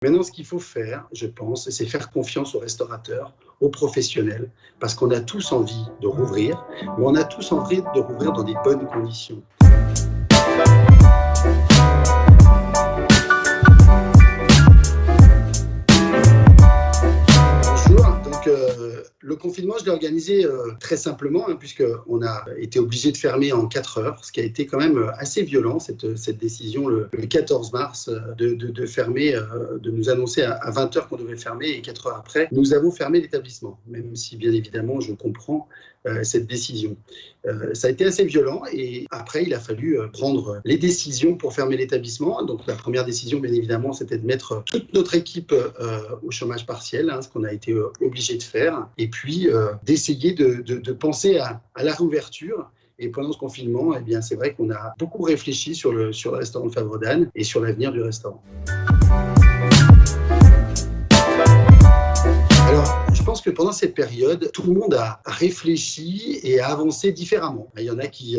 Maintenant, ce qu'il faut faire, je pense, c'est faire confiance aux restaurateurs, aux professionnels, parce qu'on a tous envie de rouvrir, mais on a tous envie de rouvrir dans des bonnes conditions. Le confinement, je l'ai organisé très simplement, puisqu'on a été obligé de fermer en 4 heures, ce qui a été quand même assez violent, cette décision le 14 mars de fermer, de nous annoncer à 20 heures qu'on devait fermer, et 4 heures après, nous avons fermé l'établissement, même si bien évidemment je comprends cette décision. Ça a été assez violent, et après il a fallu prendre les décisions pour fermer l'établissement. Donc la première décision, bien évidemment, c'était de mettre toute notre équipe au chômage partiel, ce qu'on a été obligé de faire, et puis d'essayer de penser à la réouverture. Et pendant ce confinement, eh bien, c'est vrai qu'on a beaucoup réfléchi sur le restaurant de Favre d'Âne et sur l'avenir du restaurant. Alors, je pense que pendant cette période, tout le monde a réfléchi et a avancé différemment. Il y en a qui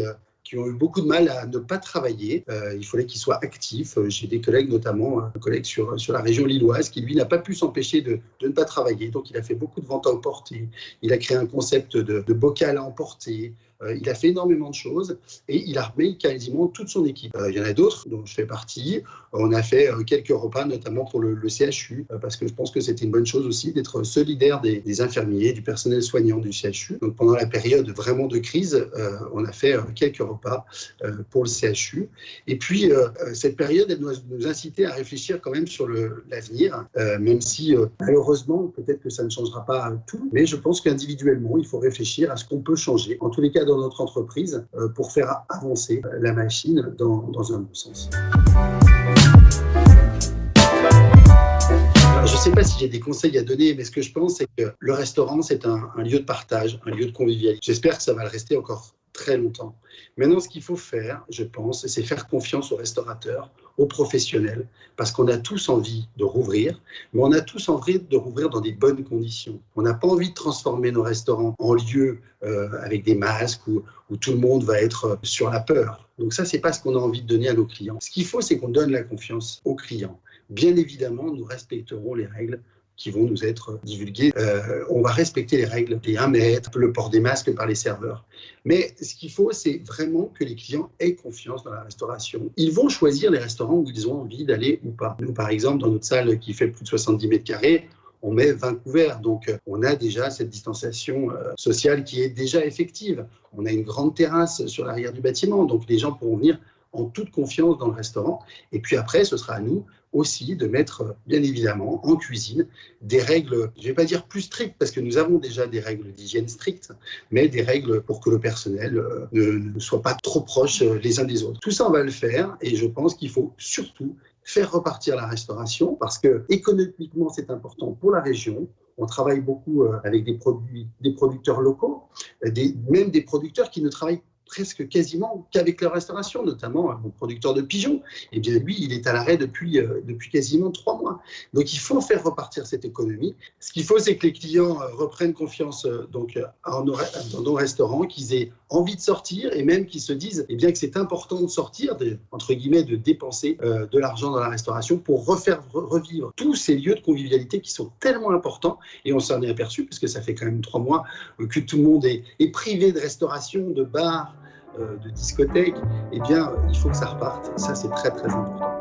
ont eu beaucoup de mal à ne pas travailler. Il fallait qu'ils soient actifs. J'ai des collègues, notamment un collègue sur la région lilloise, qui lui n'a pas pu s'empêcher de ne pas travailler. Donc il a fait beaucoup de ventes à emporter. Il a créé un concept de bocal à emporter. Il a fait énormément de choses et il a remis quasiment toute son équipe. Il y en a d'autres dont je fais partie. On a fait quelques repas, notamment pour le CHU, parce que je pense que c'était une bonne chose aussi d'être solidaire des infirmiers, du personnel soignant du CHU. Donc pendant la période vraiment de crise, on a fait quelques repas pour le CHU. Et puis cette période, elle doit nous inciter à réfléchir quand même sur l'avenir, même si malheureusement, peut-être que ça ne changera pas tout, mais je pense qu'individuellement, il faut réfléchir à ce qu'on peut changer. En tous les cas, dans notre entreprise, pour faire avancer la machine dans un bon sens. Alors, je ne sais pas si j'ai des conseils à donner, mais ce que je pense, c'est que le restaurant, c'est un lieu de partage, un lieu de convivialité. J'espère que ça va le rester encore très longtemps. Maintenant, ce qu'il faut faire, je pense, c'est faire confiance aux restaurateurs, aux professionnels, parce qu'on a tous envie de rouvrir, mais on a tous envie de rouvrir dans des bonnes conditions. On n'a pas envie de transformer nos restaurants en lieux avec des masques où tout le monde va être sur la peur. Donc ça, c'est pas ce qu'on a envie de donner à nos clients. Ce qu'il faut, c'est qu'on donne la confiance aux clients. Bien évidemment, nous respecterons les règles qui vont nous être divulguées. On va respecter les règles des 1 mètre, le port des masques par les serveurs. Mais ce qu'il faut, c'est vraiment que les clients aient confiance dans la restauration. Ils vont choisir les restaurants où ils ont envie d'aller ou pas. Nous, par exemple, dans notre salle qui fait plus de 70 mètres carrés, on met 20 couverts. Donc, on a déjà cette distanciation sociale qui est déjà effective. On a une grande terrasse sur l'arrière du bâtiment. Donc, les gens pourront venir en toute confiance dans le restaurant. Et puis après, ce sera à nous aussi de mettre, bien évidemment, en cuisine, des règles, je ne vais pas dire plus strictes, parce que nous avons déjà des règles d'hygiène strictes, mais des règles pour que le personnel ne soit pas trop proche les uns des autres. Tout ça, on va le faire, et je pense qu'il faut surtout faire repartir la restauration, parce que économiquement, c'est important pour la région. On travaille beaucoup avec des producteurs locaux, même des producteurs qui ne travaillent presque quasiment qu'avec leur restauration, notamment mon producteur de pigeons. Eh bien, lui, il est à l'arrêt depuis quasiment 3 mois. Donc, il faut faire repartir cette économie. Ce qu'il faut, c'est que les clients reprennent confiance dans nos restaurants, qu'ils aient envie de sortir et même qu'ils se disent que c'est important de sortir, entre guillemets, de dépenser de l'argent dans la restauration pour revivre tous ces lieux de convivialité qui sont tellement importants. Et on s'en est aperçu, parce que ça fait quand même 3 mois que tout le monde est privé de restauration, de bars, de discothèques. Eh bien, il faut que ça reparte. Ça, c'est très, très important.